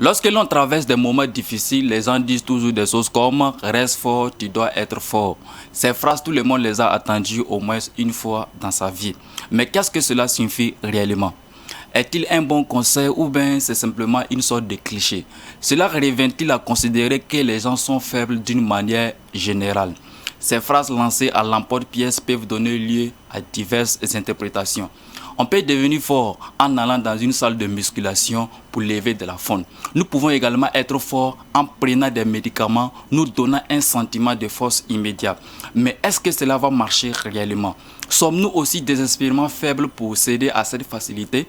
Lorsque l'on traverse des moments difficiles, les gens disent toujours des choses comme « reste fort, tu dois être fort ». Ces phrases, tout le monde les a entendues au moins une fois dans sa vie. Mais qu'est-ce que cela signifie réellement? Est-il un bon conseil ou bien c'est simplement une sorte de cliché? Cela revient-il à considérer que les gens sont faibles d'une manière générale? Ces phrases lancées à l'emporte-pièce peuvent donner lieu à diverses interprétations. On peut devenir fort en allant dans une salle de musculation pour lever de la fonte. Nous pouvons également être forts en prenant des médicaments, nous donnant un sentiment de force immédiat. Mais est-ce que cela va marcher réellement? Sommes-nous aussi désespérément faibles pour céder à cette facilité?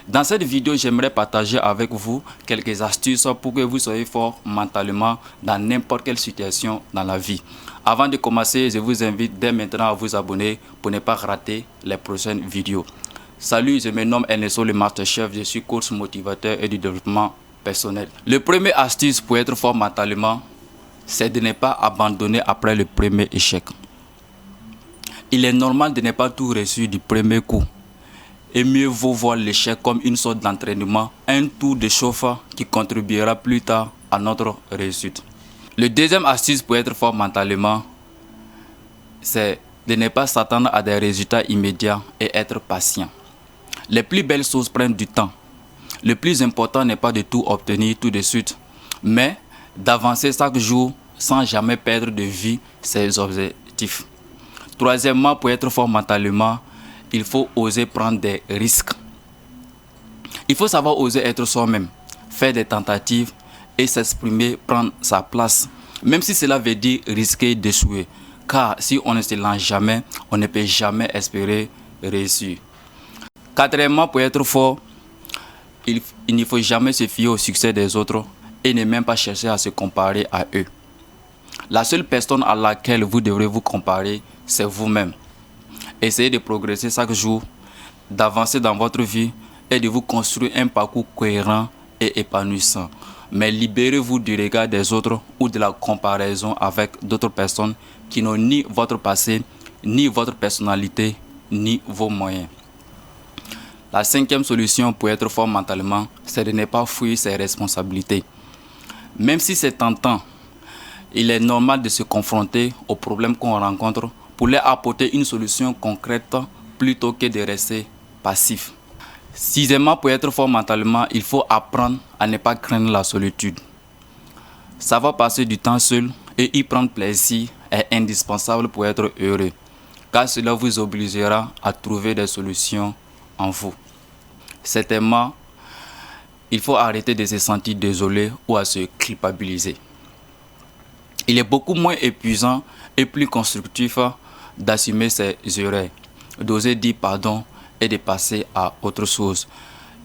Dans cette vidéo, j'aimerais partager avec vous quelques astuces pour que vous soyez fort mentalement dans n'importe quelle situation dans la vie. Avant de commencer, je vous invite dès maintenant à vous abonner pour ne pas rater les prochaines vidéos. Salut, je me nomme Ernesto le Masterchef, je suis coach motivateur et du développement personnel. Le premier astuce pour être fort mentalement, c'est de ne pas abandonner après le premier échec. Il est normal de ne pas tout réussir du premier coup. Et mieux vaut voir l'échec comme une sorte d'entraînement, un tour de chauffe qui contribuera plus tard à notre réussite. Le deuxième astuce pour être fort mentalement, c'est de ne pas s'attendre à des résultats immédiats et être patient. Les plus belles choses prennent du temps. Le plus important n'est pas de tout obtenir tout de suite, mais d'avancer chaque jour sans jamais perdre de vue ses objectifs. Troisièmement, pour être fort mentalement, il faut oser prendre des risques. Il faut savoir oser être soi-même, faire des tentatives et s'exprimer, prendre sa place, même si cela veut dire risquer d'échouer. Car si on ne se lance jamais, on ne peut jamais espérer réussir. Quatrièmement, pour être fort, il ne faut jamais se fier au succès des autres et ne même pas chercher à se comparer à eux. La seule personne à laquelle vous devrez vous comparer, c'est vous-même. Essayez de progresser chaque jour, d'avancer dans votre vie et de vous construire un parcours cohérent et épanouissant. Mais libérez-vous du regard des autres ou de la comparaison avec d'autres personnes qui n'ont ni votre passé, ni votre personnalité, ni vos moyens. La cinquième solution pour être fort mentalement, c'est de ne pas fuir ses responsabilités. Même si c'est tentant, il est normal de se confronter aux problèmes qu'on rencontre pour leur apporter une solution concrète plutôt que de rester passif. Sixièmement, pour être fort mentalement, il faut apprendre à ne pas craindre la solitude. Savoir passer du temps seul et y prendre plaisir est indispensable pour être heureux, car cela vous obligera à trouver des solutions en vous. Septièmement, il faut arrêter de se sentir désolé ou à se culpabiliser. Il est beaucoup moins épuisant et plus constructif d'assumer ses erreurs, d'oser dire pardon et de passer à autre chose.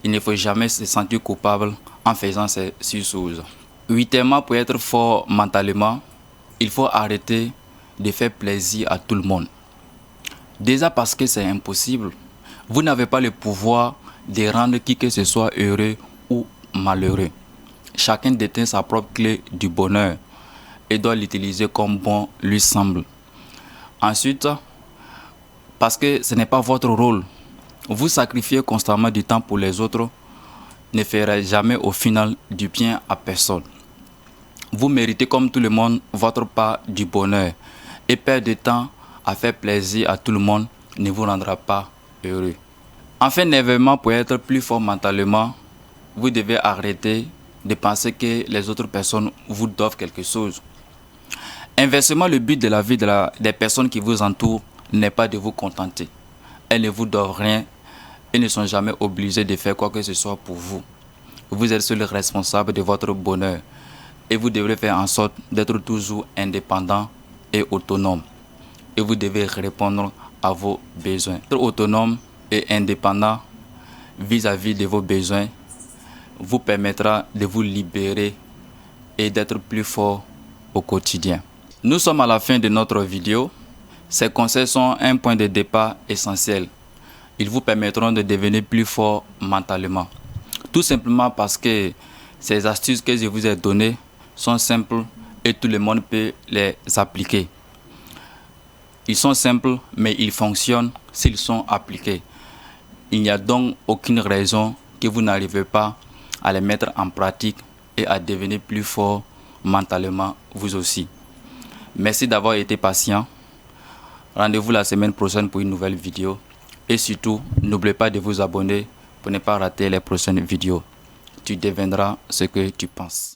Il ne faut jamais se sentir coupable en faisant ces choses. Huitièmement, pour être fort mentalement, il faut arrêter de faire plaisir à tout le monde. Déjà parce que c'est impossible. Vous n'avez pas le pouvoir de rendre qui que ce soit heureux ou malheureux. Chacun détient sa propre clé du bonheur et doit l'utiliser comme bon lui semble. Ensuite, parce que ce n'est pas votre rôle, vous sacrifiez constamment du temps pour les autres, ne ferez jamais au final du bien à personne. Vous méritez comme tout le monde votre part du bonheur et perdre de temps à faire plaisir à tout le monde ne vous rendra pas heureux. Enfin, nerveusement, pour être plus fort mentalement, vous devez arrêter de penser que les autres personnes vous doivent quelque chose. Inversement, le but de la vie des personnes qui vous entourent n'est pas de vous contenter. Elles ne vous doivent rien et ne sont jamais obligées de faire quoi que ce soit pour vous. Vous êtes seul responsable de votre bonheur et vous devrez faire en sorte d'être toujours indépendant et autonome. Et vous devez répondre à vos besoins. Être autonome et indépendant vis-à-vis de vos besoins vous permettra de vous libérer et d'être plus fort au quotidien. Nous sommes à la fin de notre vidéo. Ces conseils sont un point de départ essentiel. Ils vous permettront de devenir plus fort mentalement. Tout simplement parce que ces astuces que je vous ai données sont simples et tout le monde peut les appliquer. Ils sont simples, mais ils fonctionnent s'ils sont appliqués. Il n'y a donc aucune raison que vous n'arrivez pas à les mettre en pratique et à devenir plus fort mentalement vous aussi. Merci d'avoir été patient. Rendez-vous la semaine prochaine pour une nouvelle vidéo. Et surtout, n'oubliez pas de vous abonner pour ne pas rater les prochaines vidéos. Tu deviendras ce que tu penses.